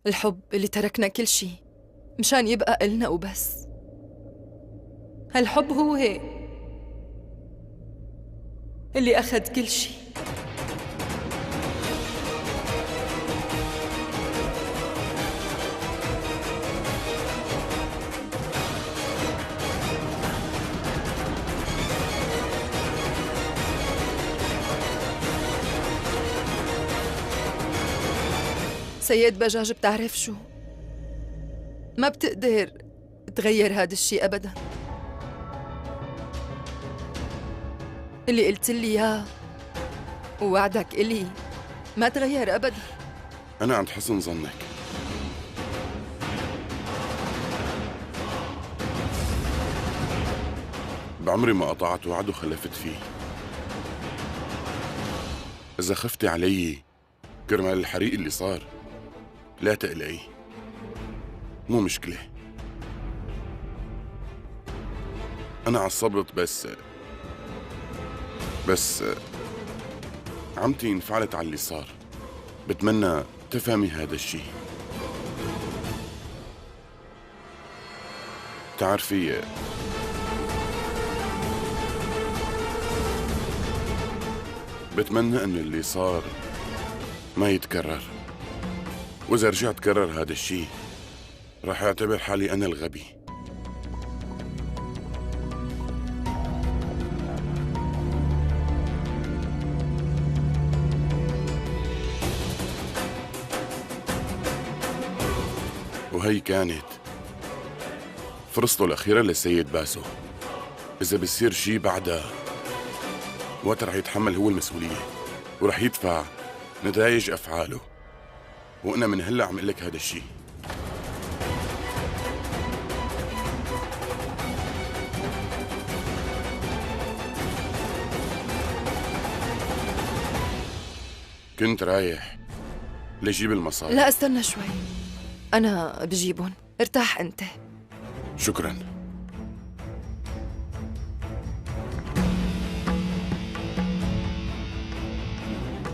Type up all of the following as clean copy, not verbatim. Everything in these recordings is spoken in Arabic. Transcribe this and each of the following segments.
الحب اللي تركنا كل شي مشان يبقى إلنا وبس. هالحب هو هيك اللي أخذ كل شي. سيد بجاج، بتعرف شو؟ ما بتقدر تغير هذا الشي أبداً. اللي قلت لي إياه ووعدك إلي ما تغير أبداً. أنا عند حسن ظنك. بعمري ما قطعت وعد وخلفت فيه. إذا خفتي علي كرمال الحريق اللي صار لا تقلقي، مو مشكلة. أنا عصبت بس عمتي انفعلت على اللي صار. بتمنى تفهمي هذا الشي. تعرفي بتمنى أن اللي صار ما يتكرر، وإذا رجع تكرر هذا الشي راح أعتبر حالي أنا الغبي. وهي كانت فرصته الأخيرة للسيد باسو. إذا بصير شي بعدها وقت رح يتحمل هو المسؤولية ورح يدفع نتائج أفعاله. وأنا من هلأ عم لك هذا الشي. كنت رايح لجيب المصاري. لا استنى شوي، أنا بجيبهم. ارتاح أنت. شكراً.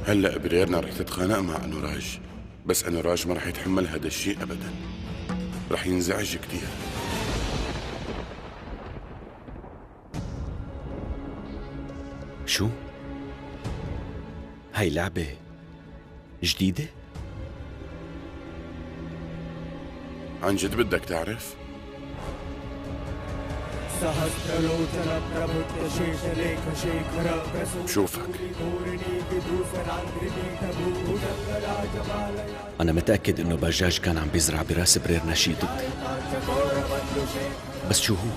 هلأ بريرنا رح تتخانق مع أنوراج، بس أنوراج ما رح يتحمل هذا الشيء أبداً. رح ينزعج كتير. شو؟ هاي لعبة جديدة؟ عن جد بدك تعرف؟ بشوفك. أنا متأكد إنه بجاج كان عم بيزرع براس بريرنا شي ضدي، بس شو هو؟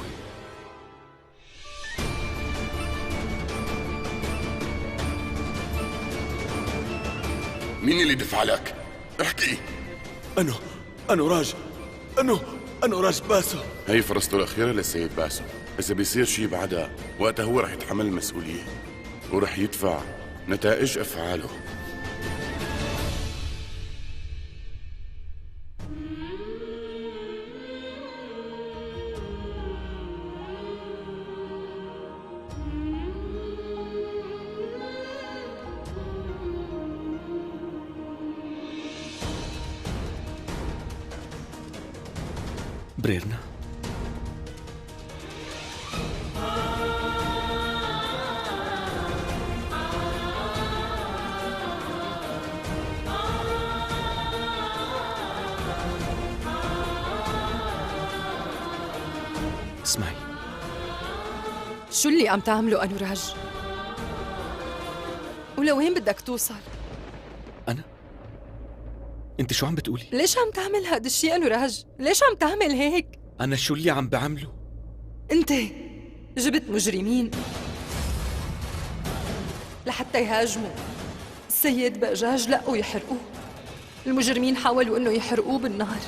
مين اللي دفع لك؟ احكي. أنوراج باسو. هي فرصته الأخيرة للسيد باسو. إذا بيصير شي بعدها وقتها هو رح يتحمل المسؤولية ورح يدفع نتائج أفعاله. بريرنا، اسمعي. شو اللي عم تعمله أنوراج؟ ولوين بدك توصل؟ انت شو عم بتقولي؟ ليش عم تعمل هذا الشيء أنوراج؟ ليش عم تعمل هيك؟ أنا شو اللي عم بعمله؟ أنت جبت مجرمين لحتى يهاجموا السيد بجاج، لقوا يحرقوه. المجرمين حاولوا إنه يحرقوه بالنار.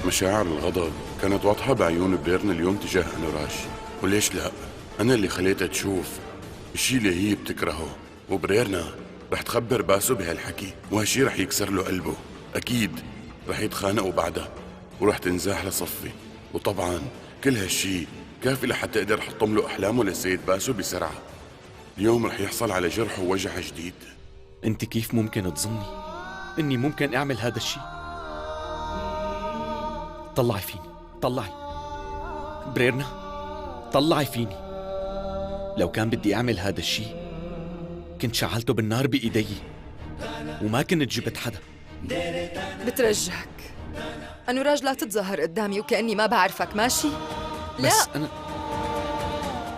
مشاعر الغضب كانت واضحة بعيون بريرنا اليوم تجاه أنوراج. وليش لا؟ أنا اللي خليتها تشوف الشي اللي هي بتكرهه. وبريرنا رح تخبر باسو بهالحكي، وهالشي رح يكسر له قلبه. أكيد رح يتخانقوا بعدها ورح تنزاح لصفي. وطبعا كل هالشي كافي لحتى اقدر احطم له احلامه للسيد باسو بسرعه. اليوم رح يحصل على جرح ووجع جديد. انت كيف ممكن تظني اني ممكن اعمل هذا الشيء؟ طلعي فيني، طلعي بريرنا، طلعي فيني. لو كان بدي اعمل هذا الشيء كنت شعلته بالنار بايدي وما كنت جبت حدا. بترجاك أنوراج لا تتظاهر قدامي وكأني ما بعرفك، ماشي؟ لا، بس انا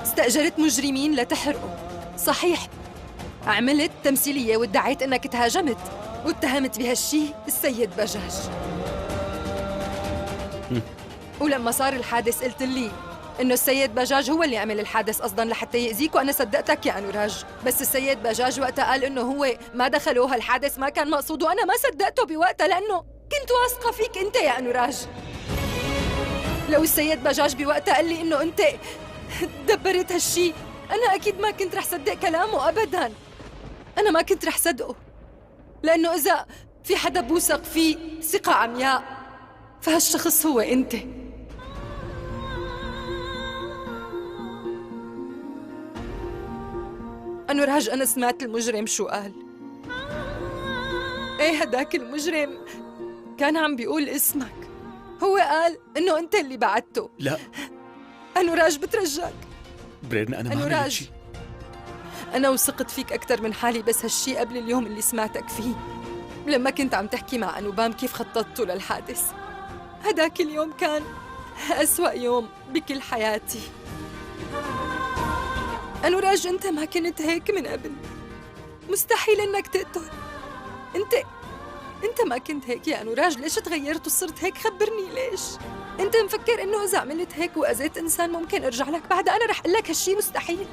استأجرت مجرمين لتحرقوا، صحيح. عملت تمثيلية وادعيت انك تهاجمت واتهمت بهالشي السيد بجاج. ولما صار الحادث قلت لي انه السيد بجاج هو اللي عمل الحادث قصدا لحتى يأذيك، وانا صدقتك يا انوراج. بس السيد بجاج وقتها قال انه هو ما دخله هالحادث، ما كان مقصود، وانا ما صدقته بوقتها لانه كنت واثقة فيك انت يا انوراج. لو السيد بجاج بوقتها قال لي انه انت دبرت هالشي، انا اكيد ما كنت رح صدق كلامه ابدا. انا ما كنت رح صدقه، لانه اذا في حدا بوثق فيه ثقة عمياء فهالشخص هو انت. أنوراج، أنا سمعت المجرم شو قال. إيه، هداك المجرم كان عم بيقول اسمك. هو قال إنه أنت اللي بعته. لا أنوراج بترجاك. بريرنا، أنا ما عملت أنوراج، شيء. أنا وثقت فيك أكثر من حالي، بس هالشي قبل اليوم اللي سمعتك فيه لما كنت عم تحكي مع أنوبام كيف خططتوا للحادث. هداك اليوم كان أسوأ يوم بكل حياتي. أنوراج، أنت ما كنت هيك من قبل، مستحيل إنك تقتل. أنت ما كنت هيك يا أنوراج. ليش تغيرت وصرت هيك؟ خبرني ليش؟ أنت مفكر إنه إذا عملت هيك وأذيت إنسان ممكن أرجع لك بعدها؟ أنا رح أقول لك هالشي مستحيل.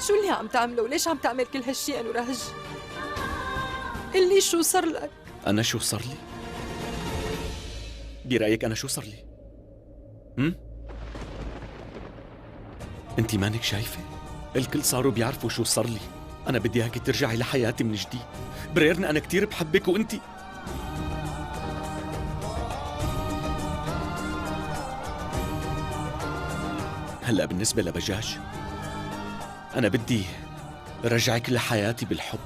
شو اللي عم تعمله؟ وليش عم تعمل كل هالشي أنوراج؟ قل لي شو صار لك؟ أنا شو صار لي؟ برأيك أنا شو صار لي؟ أنتِ مانك شايفة؟ الكل صاروا بيعرفوا شو صار لي. أنا بدي إياكي ترجعي لحياتي من جديد. بريرنا، أنا كتير بحبك وأنتِ هلأ بالنسبة لبجاج، أنا بدي رجعك لحياتي بالحب،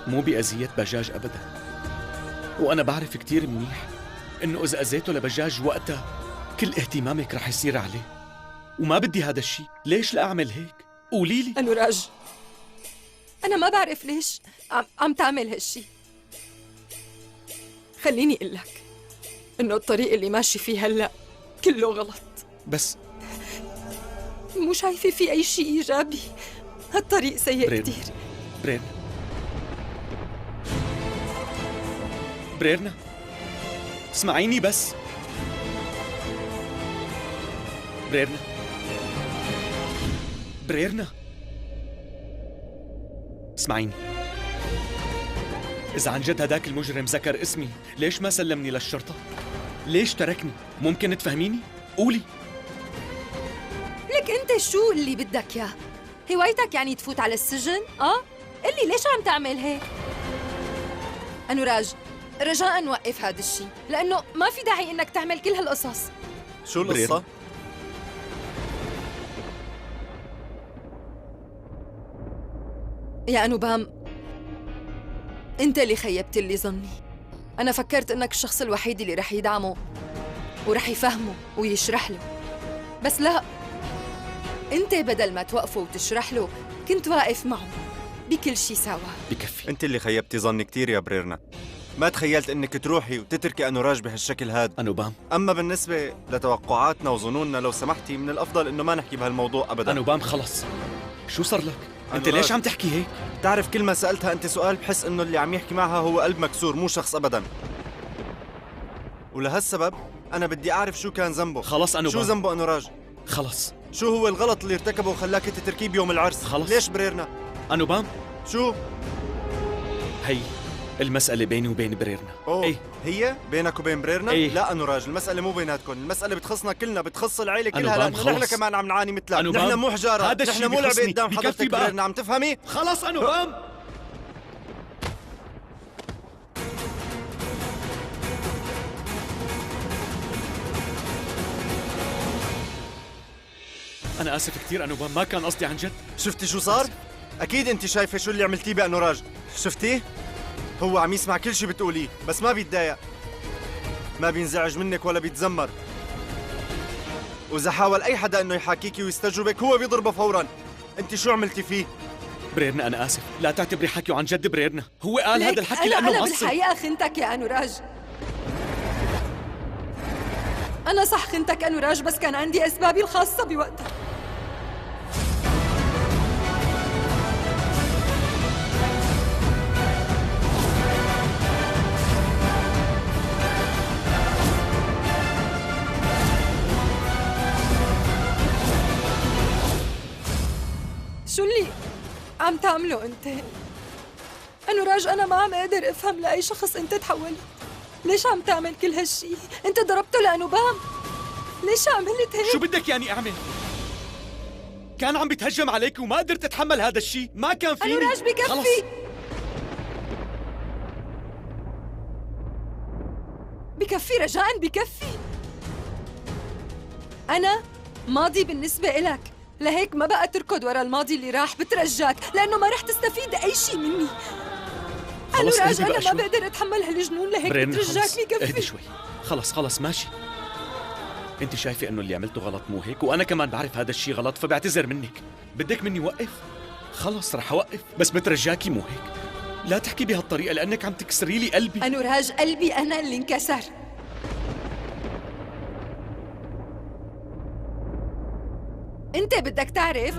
مو بأذية بجاج أبدا. وأنا بعرف كتير منيح إنه إذا أذيته لبجاج وقتها كل اهتمامك رح يصير عليه، وما بدي هذا الشيء. ليش لا أعمل هيك؟ قولي لي. أنوراج، أنا ما بعرف ليش عم تعمل هالشي. خليني أقول لك إنه الطريق اللي ماشي فيه هلأ كله غلط. بس مو شايفة في أي شيء إيجابي. هالطريق سيء كتير. بريرنا، اسمعيني بس. بريرنا، اسمعيني. إذا عن جد هداك المجرم ذكر اسمي، ليش ما سلمني للشرطة؟ ليش تركني؟ ممكن تفهميني؟ قولي. لك أنت شو اللي بدك ياه؟ هوايتك يعني تفوت على السجن؟ قلي ليش عم تعمل هيك؟ أنوراج، رجاء وقف هذا الشيء، لأنه ما في داعي إنك تعمل كل هالقصص. شو القصة؟ يا أنوبام، أنت اللي خيبت لي ظني. أنا فكرت إنك الشخص الوحيد اللي رح يدعمه ورح يفهمه ويشرح له، بس لا، أنت بدل ما توقفه وتشرح له كنت واقف معه بكل شي سوا. بكفي. انت اللي خيبتي ظني كتير يا بريرنا. ما تخيلت انك تروحي وتتركي انوراج بهالشكل هاد. أنوبام، اما بالنسبة لتوقعاتنا وظنوننا، لو سمحتي من الافضل انه ما نحكي بهالموضوع ابدا. أنوبام، خلص. شو صار لك؟ أنت أنوراج، ليش عم تحكي هيك؟ تعرف كل ما سألتها انت سؤال بحس انه اللي عم يحكي معها هو قلب مكسور مو شخص ابدا. ولهالسبب انا بدي اعرف شو كان ذنبه. خلص أنوبام. شو ذنبه انوراج؟ خلص. شو هو الغلط اللي ارتكبه وخلاك تتركيه بيوم العرس؟ خلص. ليش بريرنا؟ أنوبام، شو؟ هي المسألة بيني وبين بريرنا. اوه إيه؟ هي بينك وبين بريرنا؟ إيه؟ لا انوراج، المسألة مو بيناتكم، المسألة بتخصنا كلنا، بتخص العيلة كلها، أنوبام لأنه نحن خلص. كمان عم نعاني مثلك، أنوبام، نحن مو حجارة، هذا نحن الشيء مو لعبة بيخصني. قدام بكفي حضرتك بقى. بريرنا، عم تفهمي؟ خلص أنوبام. أنا آسف كثير أنوبام، ما كان قصدي عن جد. شفتي شو صار؟ أكيد أنت شايفة شو اللي عملتيه بأنوراج، شفتيه؟ هو عم يسمع كل شي بتقوليه، بس ما بيتضايق، ما بينزعج منك ولا بيتذمر، وإذا حاول أي حدا إنه يحاكيكي ويستجوبك هو بيضربه فوراً. أنت شو عملتي فيه؟ بريرنا أنا آسف، لا تعتبري حكيه عن جد بريرنا، هو قال ليك هذا الحكي أنا لأنه معصب. بالحقيقة خنتك يا أنوراج. أنا صح خنتك أنوراج، بس كان عندي أسبابي الخاصة بوقتها. شو اللي عم تعمله أنت؟ أنوراج أنا ما عم أقدر أفهم لأي شخص أنت تحولت. ليش عم تعمل كل هالشي؟ أنت ضربته لأنوبام. ليش عملت هيك؟ شو بدك يعني أعمل؟ كان عم بيتهجم عليك وما قدرت أتحمل هذا الشيء، ما كان فيني. أنوراج بكفي. خلص. بكفي رجاء، بكفي. أنا ماضي بالنسبة إلك، لهيك ما بقى تركض ورا الماضي اللي راح، بترجاك لأنه ما رح تستفيد أي شيء مني. خلص أنوراج اهدي بقى أنا ما شوي. بقدر أتحمل هالجنون، لهيك بريرنا بترجاك خلص، اهدي بكفي. شوي. خلص ماشي. انت شايفة انه اللي عملته غلط مو هيك؟ وانا كمان بعرف هذا الشيء غلط، فبعتذر منك. بدك مني وقف؟ خلص رح اوقف، بس بترجاكي مو هيك. لا تحكي بهالطريقة لانك عم تكسري لي قلبي. أنوراج قلبي أنا اللي انكسر. أنت بدك تعرف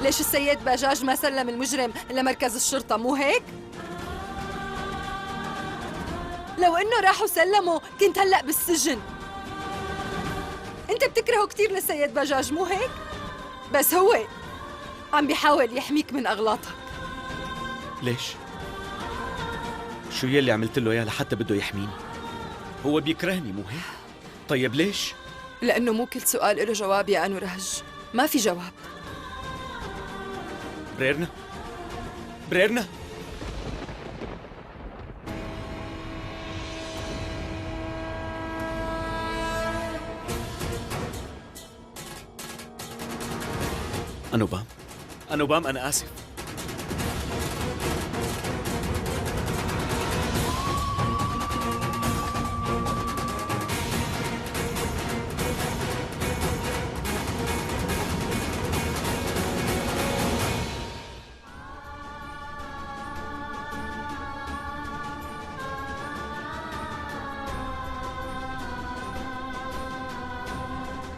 ليش السيد بجاج ما سلم المجرم لمركز الشرطة، مو هيك؟ لو إنه راحوا سلموا كنت هلأ بالسجن. أنت بتكرهه كتير للسيد بجاج، مو هيك؟ بس هو عم بيحاول يحميك من أغلاطك. ليش؟ شو يلي عملت له اياه لحتى بده يحميني؟ هو بيكرهني مو هيك؟ طيب ليش؟ لأنه مو كل سؤال له جواب يا أنوراج، ما في جواب. بريرنا؟ بريرنا؟ أنوبام أنا آسف.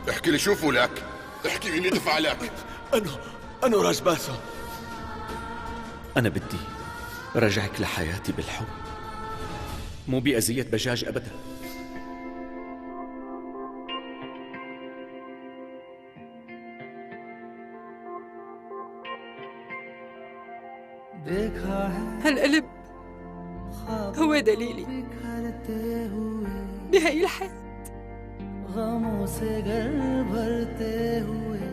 احكي لي شو فولك؟ احكي مين دفع لك؟ أنوراج باسو. أنا بدي رجعك لحياتي بالحب، مو بأذية بجاج أبدا. هالقلب هو دليلي بهي الحياة. गमों से घर भरते हुए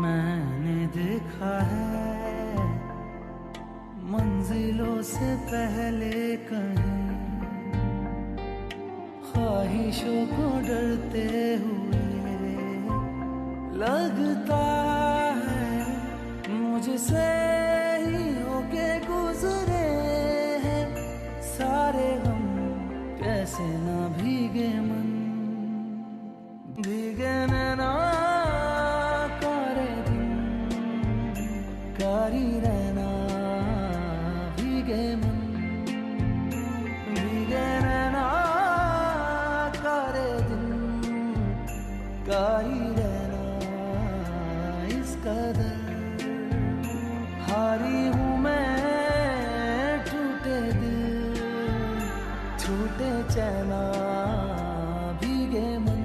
मैंने देखा है मंजिलों से पहले कहीं ख्वाहिशों को डरते हुए लगता है मुझसे ही होके गुजरे हैं सारे गम कैसे ना भीगे मन भीगे नैना करे दिन कारी रहना भीगे मन भीगे नैना करे दिन कारी रहना इस कदर हारी हूँ मैं टूटे दिल छूटे चैना भीगे मन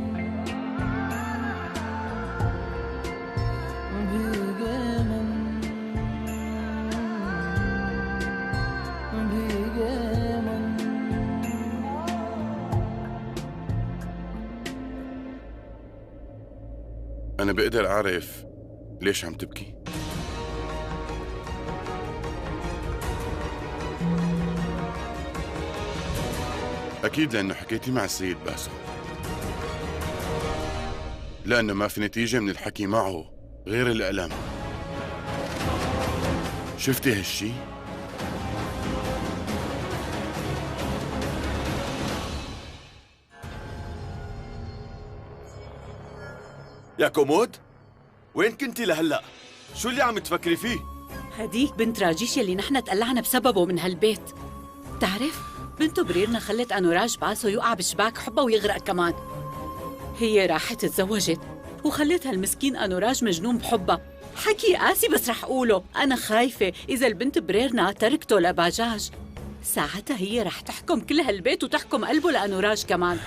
भीगे मन أنا بقدر أعرف ليش عم تبكي؟ أكيد لأنه حكيتي مع السيد باسو، لأنه ما في نتيجة من الحكي معه غير الألم. شفتي هالشي؟ يا كومود، وين كنتي لهلا؟ شو اللي عم تفكري فيه؟ هديك بنت راجيش يلي نحن تقلعنا بسببه من هالبيت. بتعرف بنته بريرنا خلت أنوراج باسو يوقع بشباك حبها ويغرق كمان. هي راحت تزوجت وخلتها المسكين أنوراج مجنون بحبها. حكي قاسي بس رح أقوله، أنا خايفة إذا البنت بريرنا تركته لباجاج ساعتها هي رح تحكم كل هالبيت وتحكم قلبه لأنوراج كمان.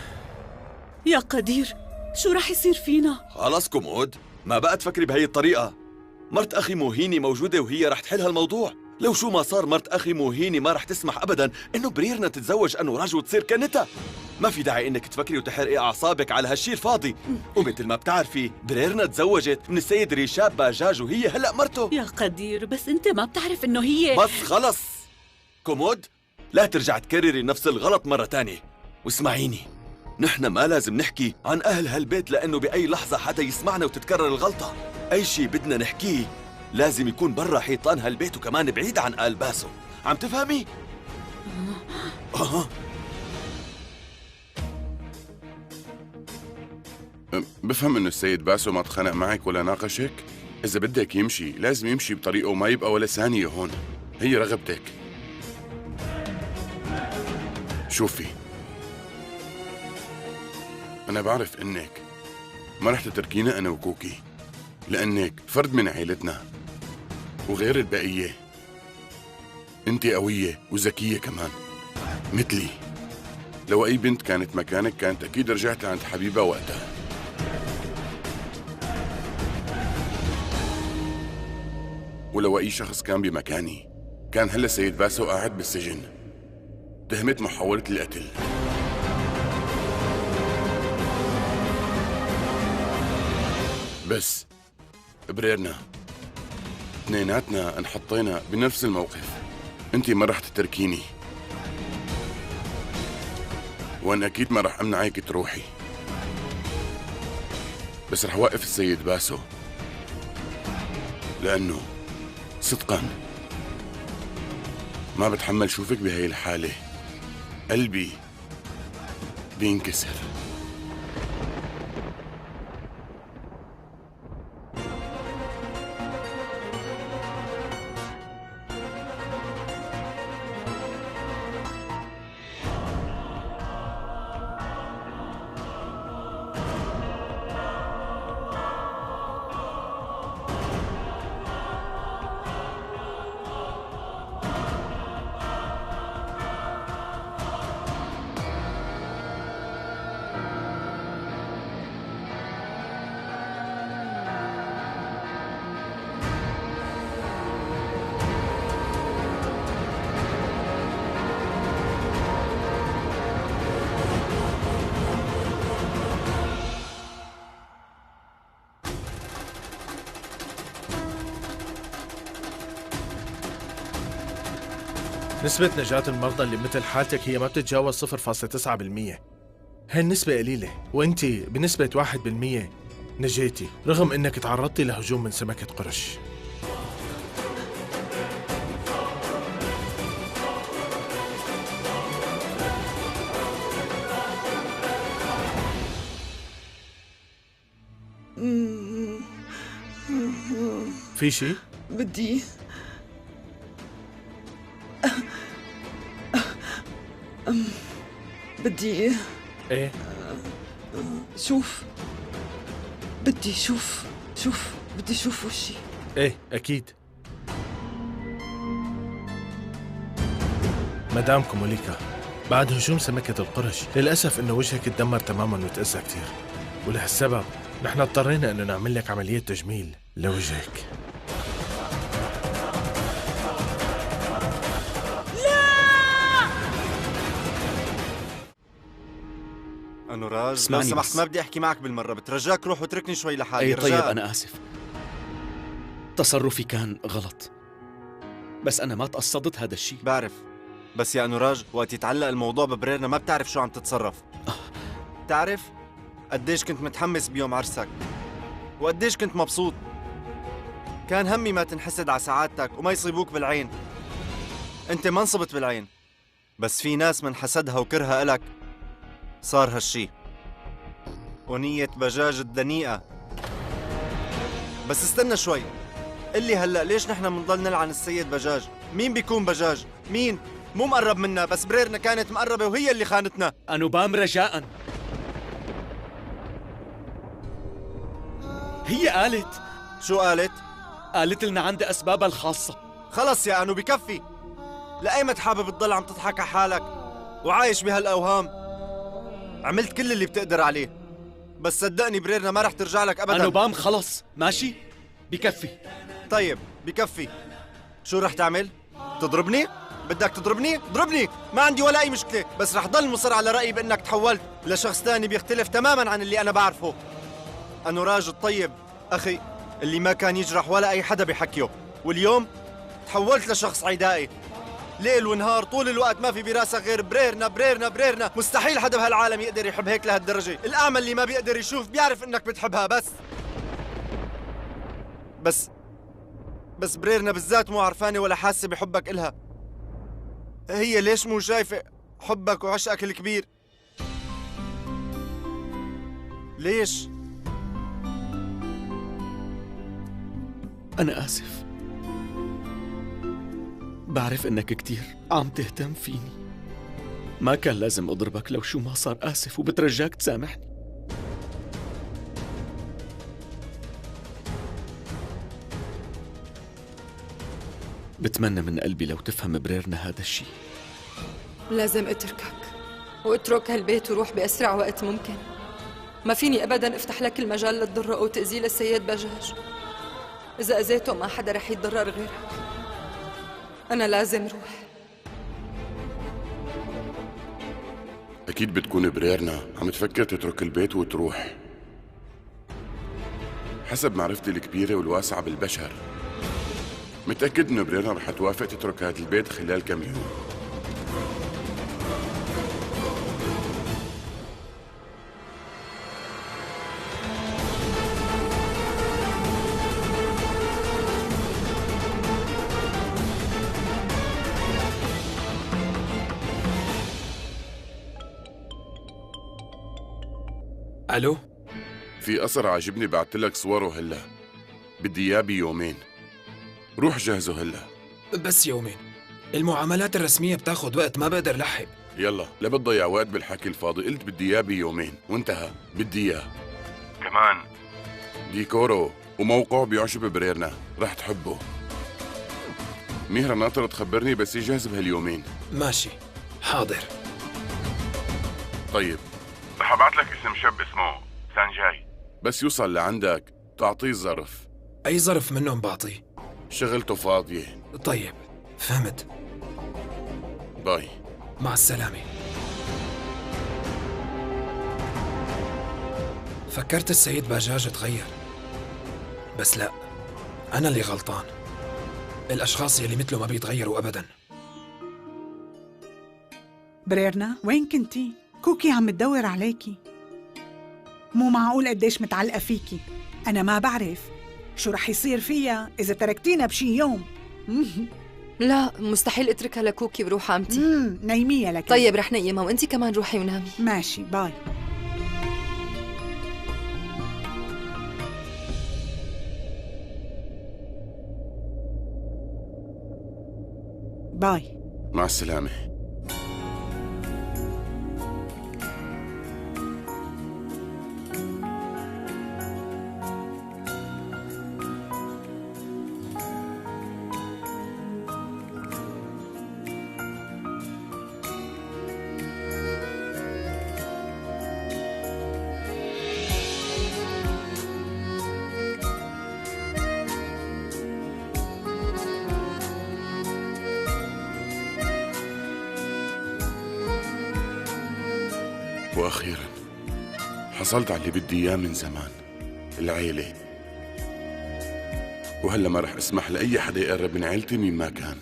يا قدير، شو رح يصير فينا؟ خلص كومود، ما بقى تفكري بهي الطريقة. مرت أخي موهيني موجودة وهي رح تحل هالموضوع. لو شو ما صار مرت أخي موهيني ما رح تسمح أبداً إنه بريرنا تتزوج أنوراج وتصير كنتها. ما في داعي إنك تفكري وتحرقي أعصابك على هالشي الفاضي. ومثل ما بتعرفي بريرنا تزوجت من السيد ريشاب باجاج وهي هلأ مرته. يا قدير، بس أنت ما بتعرف إنه هي بس خلص كومود، لا ترجع تكرري نفس الغلط مرة تانية. واسمعيني، نحن ما لازم نحكي عن أهل هالبيت لأنه بأي لحظة حدا يسمعنا وتتكرر الغلطة. أي شي بدنا نحكيه لازم يكون برا حيطان هالبيت وكمان بعيد عن آل باسو. عم تفهمي؟ بفهم إنه السيد باسو ما تخانق معك ولا ناقشك. إذا بدك يمشي لازم يمشي بطريقه وما يبقى ولا ثانية هون. هي رغبتك. شوفي، أنا بعرف إنك ما رح تتركينا أنا وكوكي لأنك فرد من عائلتنا وغير البقية. أنت قوية وذكية كمان مثلي. لو أي بنت كانت مكانك كانت أكيد رجعت لعند حبيبها وقتها. ولو أي شخص كان بمكاني كان هلا سيد باسو قاعد بالسجن تهمة محاولة القتل. بس بريرنا، اثنيناتنا انحطينا بنفس الموقف. انتي ما رح تتركيني وانا اكيد ما رح امنعك تروحي، بس رح وقف السيد باسو لانه صدقا ما بتحمل شوفك بهي الحالة. قلبي بينكسر. نسبة نجاة المرضى اللي مثل حالتك هي ما بتتجاوز 0.9%. هاي النسبة قليلة، وانت بنسبة 1% نجيتي رغم انك تعرضتي لهجوم من سمكة قرش. في شي؟ بدي بدي ايه؟ شوف، بدي شوف بدي شوف وشي. ايه اكيد. مدام كوموليكا، بعد هجوم سمكة القرش للأسف إنه وجهك تدمر تماماً وتأذى كتير، ولهالسبب نحن اضطرينا إنه نعمل لك عملية تجميل لوجهك. نوراج لو اسمعني سمحت بس. ما بدي احكي معك بالمره، بترجاك روح واتركني شوي لحالي. أي طيب، رجاء. أنا آسف. تصرفي كان غلط، بس أنا ما تقصدت هذا الشيء. بعرف، بس يا نوراج وقت يتعلق الموضوع ببريرنا ما بتعرف شو عم تتصرف. بتعرف قديش كنت متحمس بيوم عرسك وقديش كنت مبسوط. كان همي ما تنحسد على سعادتك وما يصيبوك بالعين. انت ما انصبت بالعين، بس في ناس من حسدها وكرهها إلك صار هالشي. ونية بجاج الدنيئة. بس استنى شوي، قلي هلأ ليش نحن منضل نلعن السيد بجاج؟ مين بيكون بجاج؟ مين؟ مو مقرب منا، بس بريرنا كانت مقربة وهي اللي خانتنا. أنوبام رجاءً، هي قالت. شو قالت؟ قالت لنا عندي أسبابها الخاصة. خلص يا أنو بكفي. لأيمت حابب تضل عم تضحك على حالك وعايش بهالأوهام؟ عملت كل اللي بتقدر عليه، بس صدقني بريرنا ما رح ترجع لك أبداً. أنوبام خلص، ماشي؟ بكفي. طيب بكفي. شو رح تعمل؟ تضربني؟ بدك تضربني؟ ضربني، ما عندي ولا أي مشكلة، بس رح ضل مصر على رأيي بأنك تحولت لشخص تاني بيختلف تماماً عن اللي أنا بعرفه. أنوراج الطيب أخي اللي ما كان يجرح ولا أي حدا بحكيه، واليوم تحولت لشخص عدائي. ليل ونهار طول الوقت ما في براسك غير بريرنا بريرنا بريرنا. مستحيل حدا بهالعالم يقدر يحب هيك لهالدرجة. الأعمى اللي ما بيقدر يشوف بيعرف إنك بتحبها. بس بريرنا بالذات مو عرفانة ولا حاسة بحبك إلها. هي ليش مو شايفة حبك وعشقك الكبير؟ ليش؟ أنا آسف، بعرف إنك كتير عم تهتم فيني. ما كان لازم أضربك، لو شو ما صار آسف وبترجاك تسامحني. بتمنى من قلبي لو تفهم بريرنا هذا الشيء. لازم اتركك واترك هالبيت وروح بأسرع وقت ممكن. ما فيني أبداً أفتح لك المجال لتضره أو تأذيه للسيد بجاج. إذا أذيته ما حدا رح يتضرر غيرك. أنا لازم روح. أكيد بتكون بريرنا عم تفكر تترك البيت وتروح. حسب معرفتي الكبيرة والواسعة بالبشر متأكد إنه بريرنا رح توافق تترك هذا البيت خلال كم يوم. الو، في قصر عاجبني بعتلك صوره هلا، بدي اياه بيومين. روح جهزه هلا. بس يومين؟ المعاملات الرسمية بتاخد وقت، ما بقدر لحق. يلا لا بتضيع وقت بالحكي الفاضي، قلت بدي اياه بيومين وانتهى. بدي اياه كمان ديكوره وموقعه بيعجب بريرنا، رح تحبه. ميهرة ناطرة تخبرني بس يجهز بهاليومين. ماشي، حاضر. طيب رح ابعت لك اسم شاب اسمه سانجاي، بس يوصل لعندك تعطيه ظرف. أي ظرف منهم بعطيه؟ شغلته فاضية. طيب فهمت. باي. مع السلامة. فكرت السيد بجاج تغير، بس لا، أنا اللي غلطان. الأشخاص يلي مثله ما بيتغيروا أبداً. بريرنا وين كنتي؟ كوكي عم تدور عليكي. مو معقول قديش متعلقة فيكي. أنا ما بعرف شو رح يصير فيها إذا تركتينا بشي يوم. لا مستحيل اتركها لكوكي وروح عمتي. نايميها لك. طيب رح نيمها وانتي كمان روحي ونامي. ماشي، باي. باي. مع السلامة. وأخيراً حصلت على اللي بدي إياه من زمان، العيلة. وهلا ما رح اسمح لأي حدا يقرب من عيلتي مين ما كان.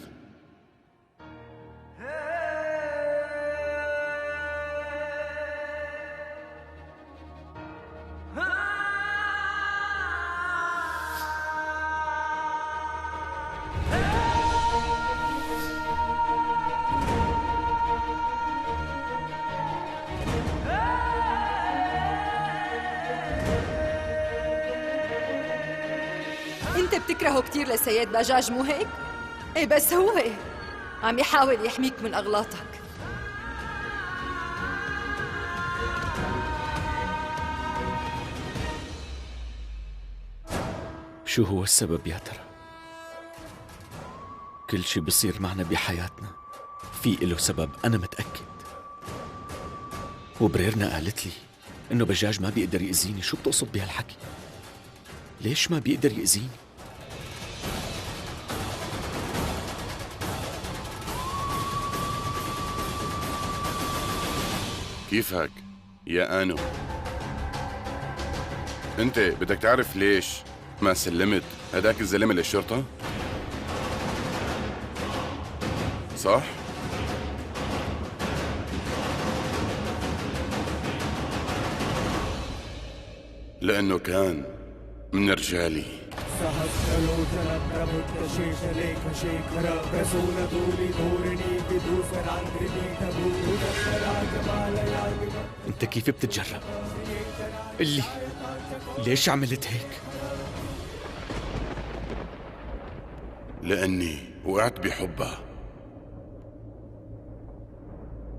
انت بتكرهه كتير لسيد بجاج مو هيك؟ ايه بس هو عم يحاول يحميك من اغلاطك. شو هو السبب يا ترى؟ كل شي بصير معنا بحياتنا في إله سبب، أنا متأكد. وبريرنا قالت لي إنه بجاج ما بيقدر يأذيني. شو بتقصد بهالحكي؟ ليش ما بيقدر يأذيني؟ كيفك يا آنو؟ انت بدك تعرف ليش ما سلمت هداك الزلمة للشرطة؟ صح؟ لأنه كان من رجالي. انت كيف بتتجرأ؟ اللي ليش عملت هيك؟ لأني وقعت بحبها.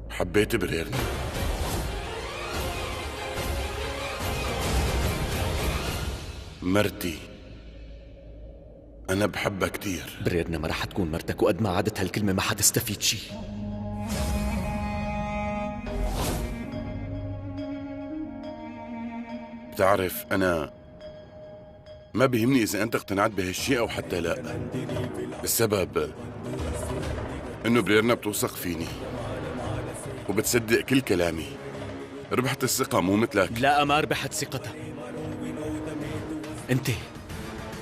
حبيت بريرنا. مرتي. أنا بحبها كتير. بريرنا ما رح تكون مرتك، وقد ما عادت هالكلمة ما حتستفيد شي. بتعرف أنا ما بيهمني إذا أنت اقتنعت بهالشي أو حتى لا. السبب إنه بريرنا بتوثق فيني وبتصدق كل كلامي. ربحت الثقة مو مثلك. لا، ما ربحت ثقتها.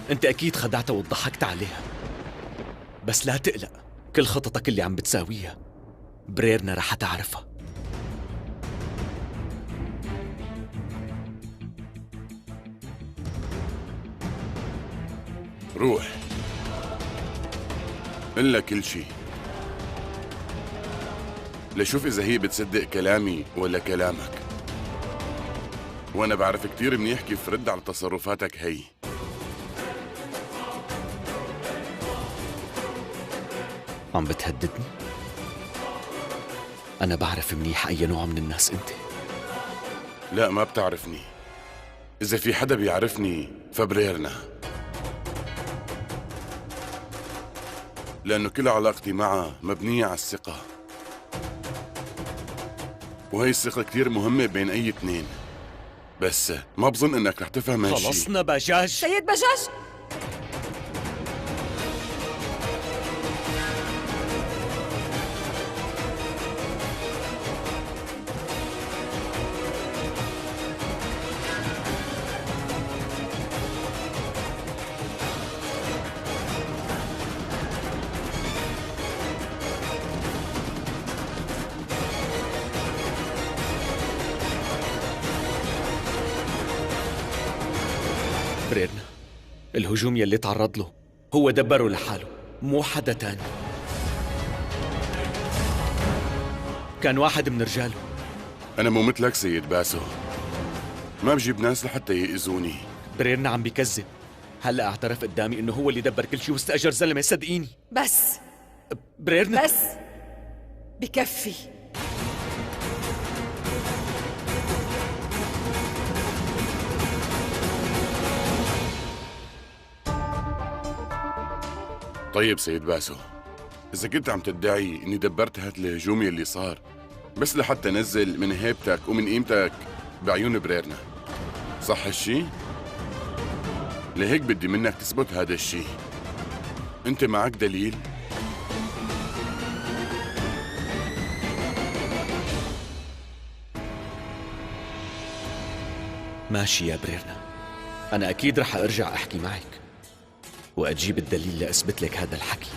انت اكيد خدعتها وضحكت عليها. بس لا تقلق، كل خططك اللي عم بتساويها بريرنا رح تعرفها. روح قل كل شي لشوف إذا هي بتصدق كلامي ولا كلامك. وأنا بعرف كتير منيح كيف رد على تصرفاتك هي. عم بتهددني؟ أنا بعرف منيح أي نوع من الناس أنت. لا، ما بتعرفني. إذا في حدا بيعرفني فبريرنا، لأنه كل علاقتي معها مبنية على الثقة، وهي الثقة كتير مهمة بين أي اثنين. بس ما بظن إنك رح تفهم هالشي. خلصنا بجاج. سيد بجاج، بريرنا، الهجوم يلي تعرض له هو دبره لحاله، مو حدا تاني. كان واحد من رجاله. أنا مو مثلك سيد باسو، ما بجيب ناس لحتى يأذوني. بريرنا عم بيكذب. هلا اعترف قدامي انه هو اللي دبر كل شيء واستأجر زلمه. صدقيني. بس بريرنا بس بكفي. طيب سيد باسو، إذا كنت عم تدعي إني دبرت هاد الهجوم يلي صار بس لحتى نزل من هيبتك ومن قيمتك بعيون بريرنا، صح هالشي؟ لهيك بدي منك تثبت هذا الشي. أنت معك دليل؟ ماشي يا بريرنا، أنا أكيد رح أرجع أحكي معك وأجيب الدليل لأثبت لك هذا الحكي.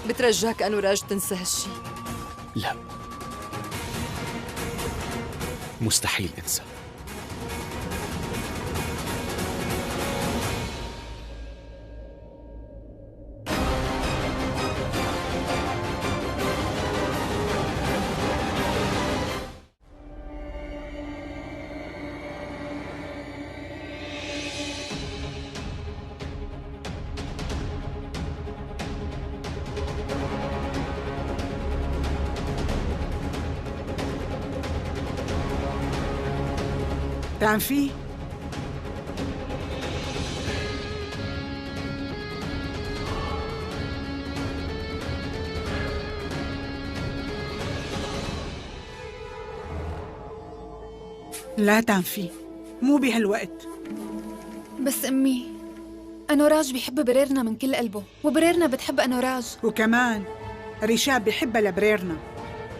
بترجاك أنوراج تنسى هالشي. لا، مستحيل أنسى. تنفي؟ لا تنفي، مو بهالوقت. بس أمي، أنوراج بيحب بريرنا من كل قلبه، وبريرنا بتحب أنوراج. وكمان ريشاب بحبها لبريرنا.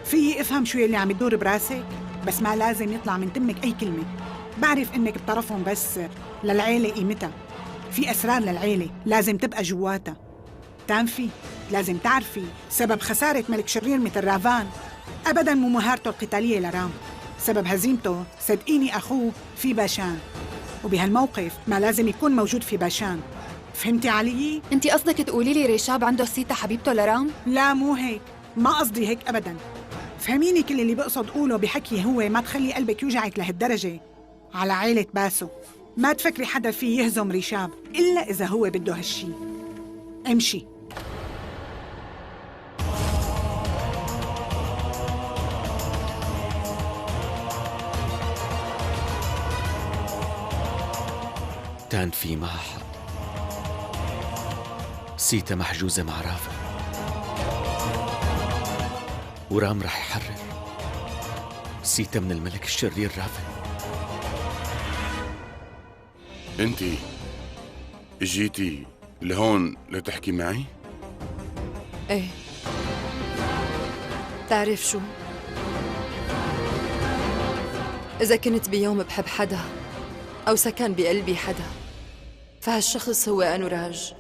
فيي افهم شو يلي عم يدور براسك، بس ما لازم يطلع من تمك أي كلمة. بعرف إنك بطرفهم، بس للعيلة قيمتها. في أسرار للعيلة لازم تبقى جواتها. تنفي، لازم تعرفي سبب خسارة ملك شرير مثل رافان أبداً مو مهارته القتالية لرام. سبب هزيمته صدقيني أخوه في باشان، وبهالموقف ما لازم يكون موجود في باشان. فهمتي علي؟ أنت قصدك تقولي لي ريشاب عنده سيتا حبيبته لرام؟ لا مو هيك، ما قصدي هيك أبداً. فهميني كل اللي بقصد قوله بحكي هو ما تخلي قلبك يوجعك لهالدرجة على عائلة باسو. ما تفكري حدا فيه يهزم ريشاب إلا إذا هو بده هالشي. امشي. تنفي معها حق. سيتا محجوزة مع رافا، ورام رح يحرر سيتا من الملك الشرير رافا. انتي اجيتي لهون لتحكي معي؟ ايه، تعرف شو؟ إذا كنت بيوم بحب حدا أو سكن بقلبي حدا، فهالشخص هو أنوراج.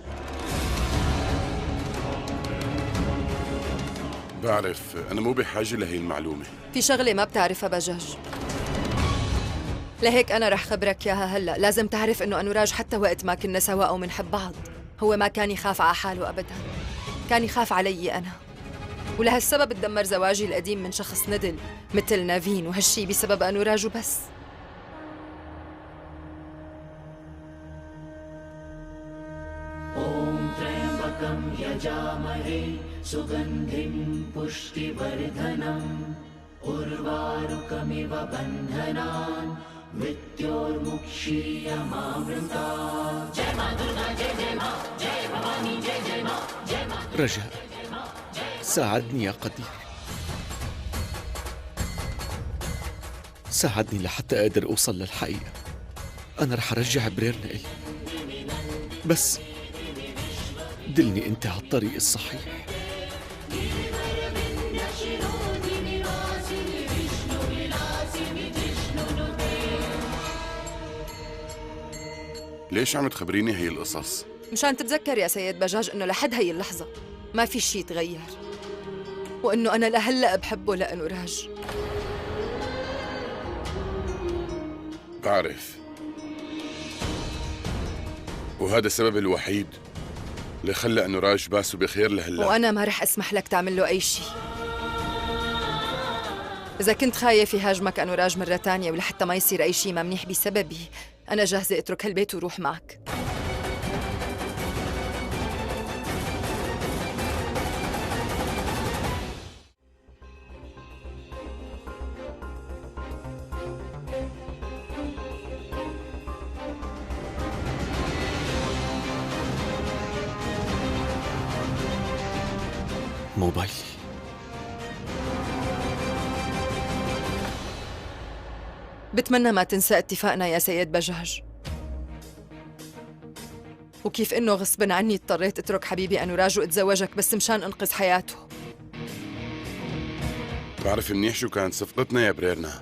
بعرف، أنا مو بحاجة لهي المعلومة. في شغلة ما بتعرفها بجاج، لهيك أنا رح خبرك ياها هلأ. لازم تعرف إنه أنوراج حتى وقت ما كنا سوا أو منحب بعض، هو ما كان يخاف على حاله أبداً، كان يخاف علي أنا. ولهالسبب تدمر زواجي القديم من شخص ندل مثل نافين، وهالشي بسبب أنوراج وبس. यजामहे सुगन्धिं पुष्टिवर्धनम् उर्वारुकमिव बन्धनान् मृत्योर्मुक्षीयमामृतात्। जय मां दुर्गा, जय जय मां, जय भवानी, जय जय मां, जय मां। رجاء ساعدني يا قدير، ساعدني لحتى أقدر أوصل للحقيقة. أنا رح أرجع بريرنا إلي، بس دلني أنت على الطريق الصحيح. ليش عم تخبريني هي القصص؟ مشان تتذكر يا سيد بجاج إنه لحد هي اللحظة ما في شي تغير، وإنه أنا لهلأ بحبه لأنوراج. بعرف، وهذا السبب الوحيد اللي خلى أنوراج باسو بخير لهلا. وأنا ما رح أسمح لك تعمل له أي شيء. إذا كنت خايف يهاجمك أنوراج مرة تانية ولحتى ما يصير أي شيء ما منيح بسببي، أنا جاهزة أترك هالبيت وروح معك. موبايلي. بتمنى ما تنسى اتفاقنا يا سيد بجاج، وكيف إنه غصباً عني اضطريت أترك حبيبي أنوراج وأتزوجك بس مشان أنقذ حياته. بعرف منيح شو كانت صفقتنا يا بريرنا.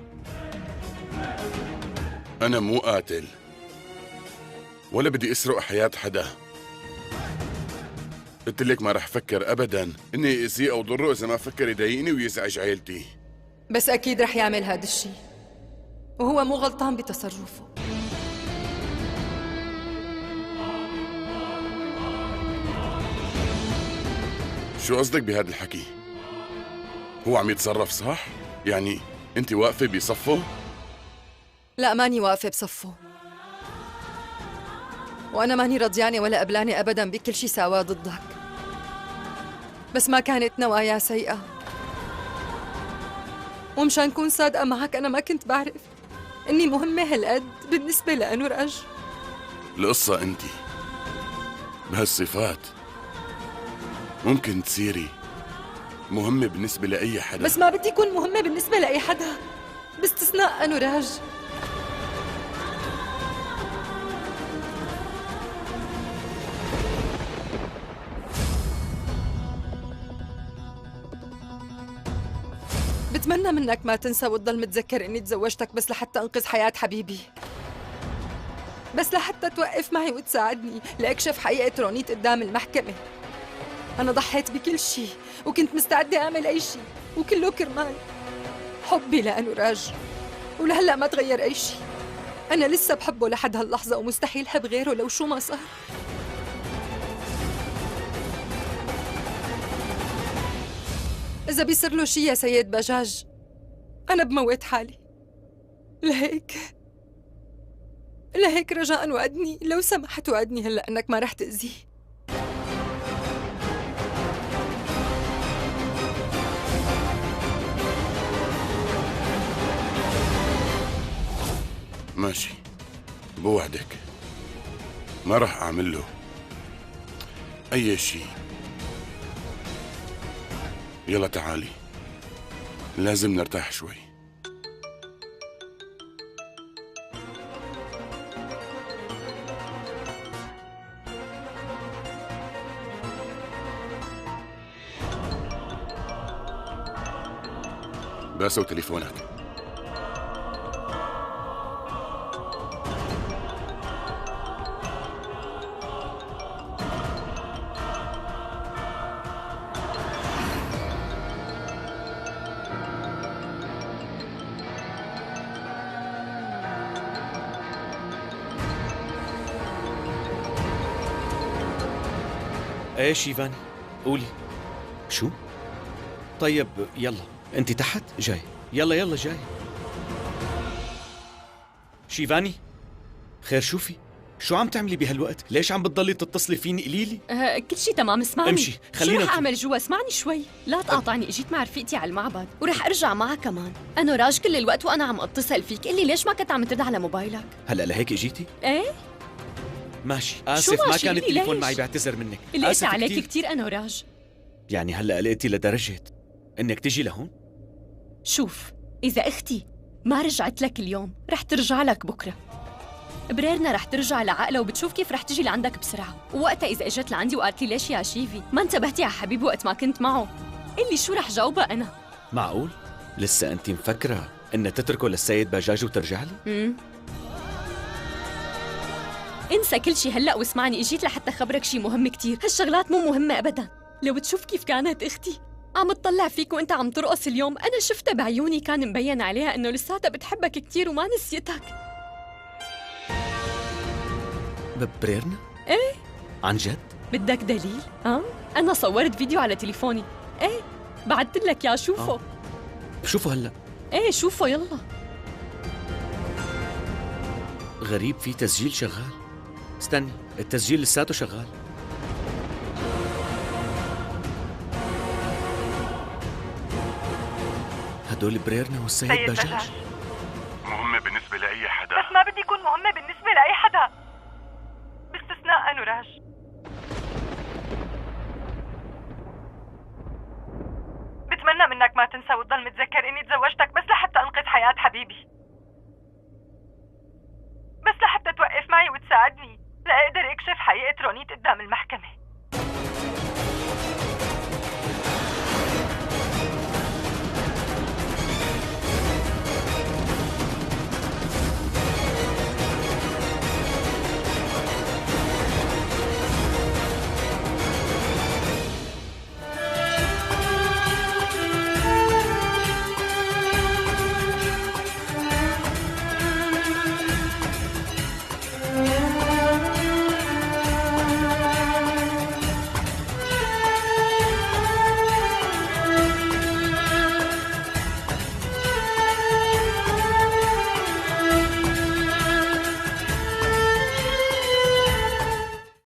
أنا مو قاتل ولا بدي أسرق حياة حدا. قلت لك ما رح فكر أبداً إني أذيه أو ضره إذا ما فكر يضايقني ويزعج عيلتي. بس أكيد رح يعمل هذا الشيء، وهو مو غلطان بتصرفه. شو قصدك بهذا الحكي؟ هو عم يتصرف صح؟ يعني أنت واقفة بصفه؟ لا، ماني واقفة بصفه، وأنا ماني رضيانة ولا قبلانة أبداً بكل شي سواه ضدك. بس ما كانت نوايا سيئة، ومشان نكون صادقة معك أنا ما كنت بعرف إني مهمة هالقد بالنسبة لأنوراج. القصة أنت بهالصفات ممكن تصيري مهمة بالنسبة لأي حدا، بس ما بدي أكون مهمة بالنسبة لأي حدا باستثناء أنوراج. بتمنى منك ما تنسى وتضل متذكر إني تزوجتك بس لحتى أنقذ حياة حبيبي، بس لحتى توقف معي وتساعدني لأكشف حقيقة رونيت قدام المحكمة. أنا ضحيت بكل شيء وكنت مستعدة أعمل أي شيء، وكله كرمال حبي لأنوراج، ولهلأ ما تغير أي شيء. أنا لسه بحبه لحد هاللحظة ومستحيل حب غيره لو شو ما صار. إذا بيصير له شي يا سيد بجاج أنا بموت حالي. لهيك رجاء وعدني، لو سمحت وعدني هلأ أنك ما رح تأذيه. ماشي، بوعدك ما رح أعمل له أي شيء. يلا تعالي، لازم نرتاح شوي. باسو تليفونك. ايه شيفاني قولي. شو؟ طيب يلا انت تحت جاي. يلا جاي. شيفاني خير، شوفي شو عم تعملي بهالوقت؟ ليش عم بتضلي تتصلي فيني؟ قليلي. كل شيء تمام، اسمعني. امشي خلينا. شو رح اعمل جوا؟ اسمعني شوي، لا تقاطعني. اجيت مع رفيقتي على المعبد ورح ارجع معها كمان. انوراج كل الوقت وانا عم اتصل فيك قل لي ليش ما كنت عم ترد على موبايلك؟ هلا لهيك اجيتي؟ ايه ماشي، اسف ما كان التليفون معي، بعتذر منك. قلقت عليك كثير انوراج. يعني هلا قلقتي لدرجة انك تجي لهون؟ شوف، اذا اختي ما رجعت لك اليوم رح ترجع لك بكره. بريرنا رح ترجع لعقلها وبتشوف كيف رح تجي لعندك بسرعه، ووقتها اذا اجت لعندي وقالت لي ليش يا شيفي ما انتبهتي على حبيبي وقت ما كنت معه، قل لي شو رح جاوبها انا. معقول؟ لسه انت مفكرة ان تتركه للسيد بجاج وترجع لي؟ انسى كل شيء هلا واسمعني. اجيت لحتى خبرك شيء مهم كتير. هالشغلات مو مهمه ابدا. لو تشوف كيف كانت اختي عم تطلع فيك وانت عم ترقص اليوم، انا شفتها بعيوني كان مبين عليها انه لساتها بتحبك كتير وما نسيتك. بريرنا؟ ايه عن جد؟ بدك دليل؟ انا صورت فيديو على تليفوني. ايه بعثت لك يا شوفه. بشوفه هلا. ايه شوفه يلا. غريب، في تسجيل شغال. استني، التسجيل لساته شغال. هدول بريرنا والسيد بجاج مهمة بالنسبة لأي حدا، بس ما بدي أكون مهمة بالنسبة لأي حدا باستثناء أنوراج. بتمنى منك ما تنسى وتضل متذكر إني تزوجتك بس لحتى أنقذ حياة حبيبي، بس لحتى توقف معي وتساعدني لأقدر أكشف حقيقة رونيت قدام المحكمة.